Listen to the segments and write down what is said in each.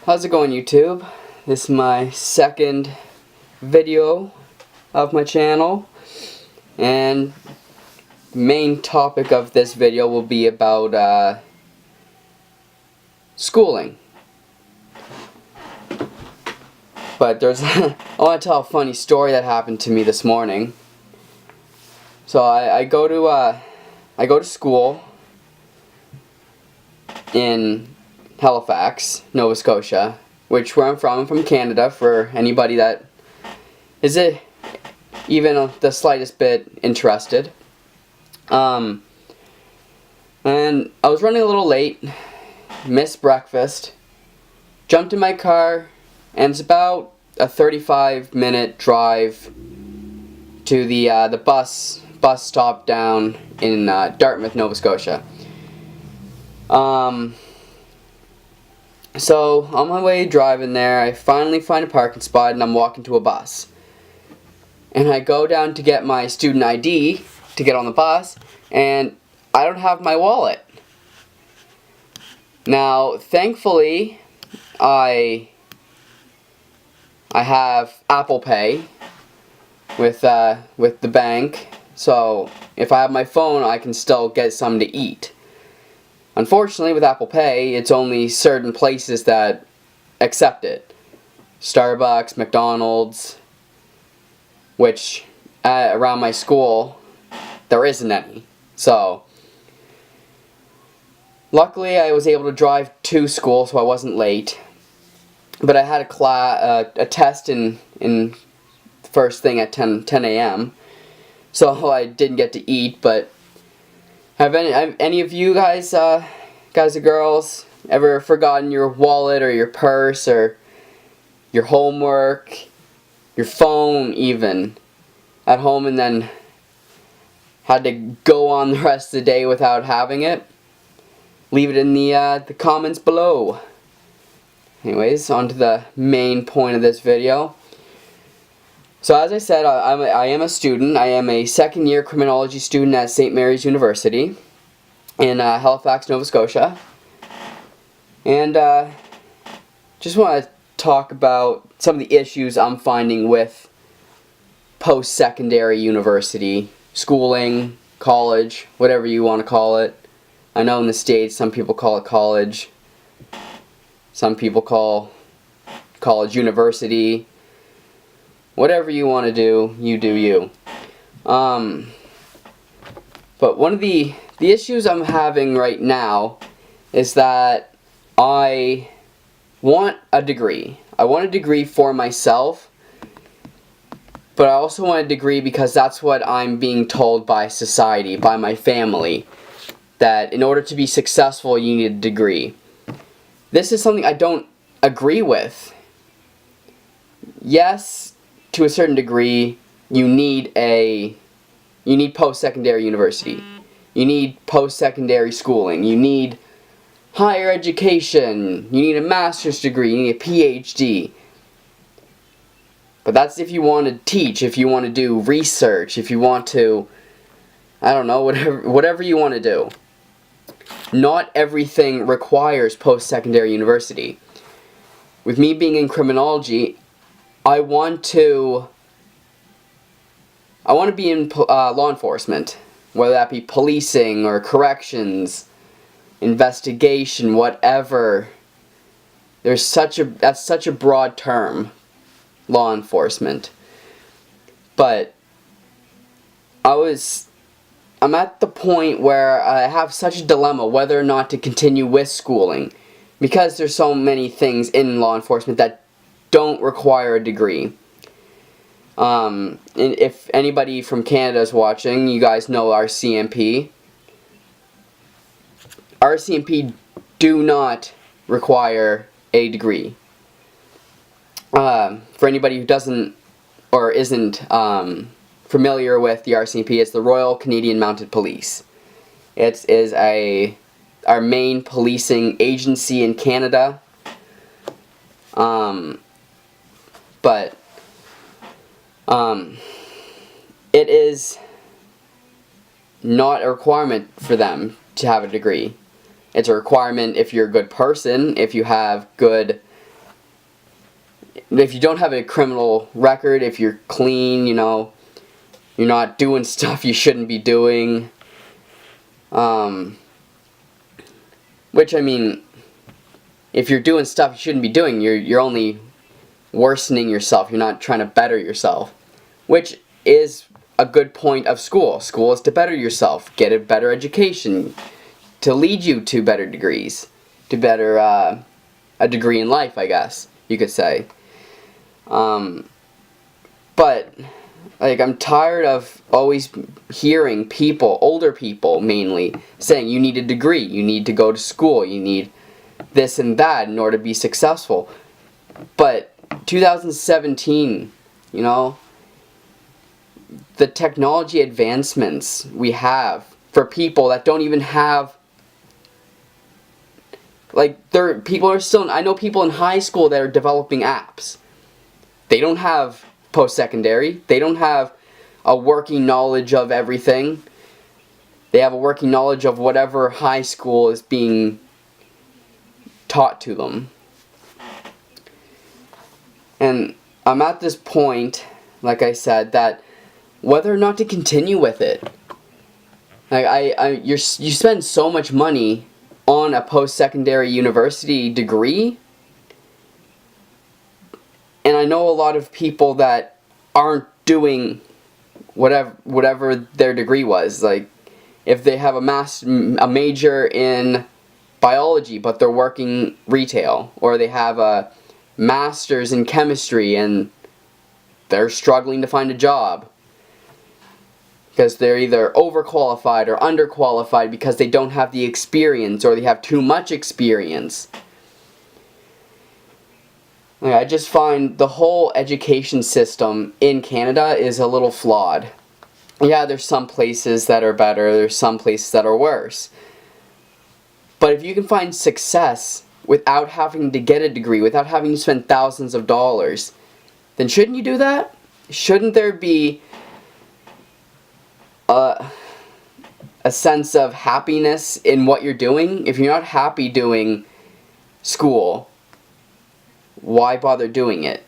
How's it going, YouTube? This is my second video of my channel, and main topic of this video will be about schooling. But I want to tell a funny story that happened to me this morning. So I go to school in Halifax, Nova Scotia, which where I'm from Canada, for anybody that is even the slightest bit interested. And I was running a little late, missed breakfast, jumped in my car, and it's about a 35-minute drive to the bus stop down in Dartmouth, Nova Scotia. So, on my way driving there, I finally find a parking spot and I'm walking to a bus. And I go down to get my student ID to get on the bus, and I don't have my wallet. Now, thankfully, I have Apple Pay with the bank, so if I have my phone, I can still get something to eat. Unfortunately, with Apple Pay, it's only certain places that accept it. Starbucks, McDonald's, which around my school, there isn't any. So, luckily I was able to drive to school, so I wasn't late. But I had a test in first thing at 10 a.m. So I didn't get to eat, but have any of you guys or girls, ever forgotten your wallet or your purse or your homework, your phone even, at home, and then had to go on the rest of the day without having it? Leave it in the comments below. Anyways, on to the main point of this video. So as I said, I am a student. I am a second-year criminology student at St. Mary's University in Halifax, Nova Scotia. And just want to talk about some of the issues I'm finding with post-secondary university, schooling, college, whatever you want to call it. I know in the States some people call it college. Some people call college university. Whatever you want to do, you do you. But one of the issues I'm having right now is that I want a degree. I want a degree for myself, but I also want a degree because that's what I'm being told by society, by my family, that in order to be successful, you need a degree. This is something I don't agree with. Yes, to a certain degree, you need post-secondary university. You need post-secondary schooling. You need higher education. You need a master's degree. You need a PhD. But that's if you want to teach, if you want to do research, if you want to, I don't know, whatever you want to do. Not everything requires post-secondary university. With me being in criminology, I want to be in law enforcement, whether that be policing or corrections, investigation, whatever. That's such a broad term, law enforcement. But I'm at the point where I have such a dilemma whether or not to continue with schooling, because there's so many things in law enforcement that don't require a degree. And if anybody from Canada is watching, you guys know RCMP. RCMP do not require a degree. For anybody who doesn't or isn't familiar with the RCMP, it's the Royal Canadian Mounted Police. It is our main policing agency in Canada. But it is not a requirement for them to have a degree. It's a requirement if you're a good person, if you have good if you don't have a criminal record, if you're clean, you know, you're not doing stuff you shouldn't be doing. Which, I mean, if you're doing stuff you shouldn't be doing, you're only worsening yourself. You're not trying to better yourself. Which is a good point of school. School is to better yourself, get a better education, to lead you to better degrees, to better, a degree in life, I guess you could say. But, like, I'm tired of always hearing people, older people mainly, saying you need a degree, you need to go to school, you need this and that in order to be successful. But 2017, you know, the technology advancements we have for people that don't even have, like, people are still, I know people in high school that are developing apps. They don't have post-secondary. They don't have a working knowledge of everything. They have a working knowledge of whatever high school is being taught to them. And I'm at this point, like I said, that whether or not to continue with it. Like you spend so much money on a post-secondary university degree, and I know a lot of people that aren't doing whatever their degree was. Like, if they have a major in biology but they're working retail, or they have a master's in chemistry and they're struggling to find a job because they're either overqualified or underqualified because they don't have the experience or they have too much experience. I just find the whole education system in Canada is a little flawed. Yeah, there's some places that are better, there's some places that are worse. But if you can find success without having to get a degree, without having to spend thousands of dollars, then shouldn't you do that? Shouldn't there be a sense of happiness in what you're doing? If you're not happy doing school, why bother doing it?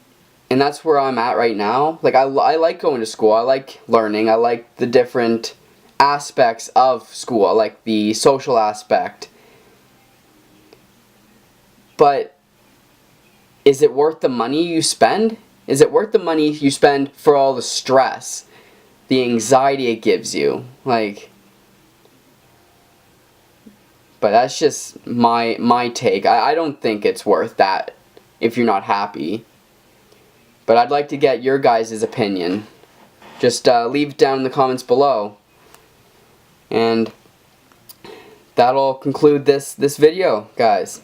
And that's where I'm at right now. Like, I like going to school. I like learning. I like the different aspects of school. I like the social aspect. But is it worth the money you spend? Is it worth the money you spend for all the stress, the anxiety it gives you? Like, but that's just my take. I don't think it's worth that if you're not happy. But I'd like to get your guys' opinion. Just leave it down in the comments below. And that'll conclude this video, guys.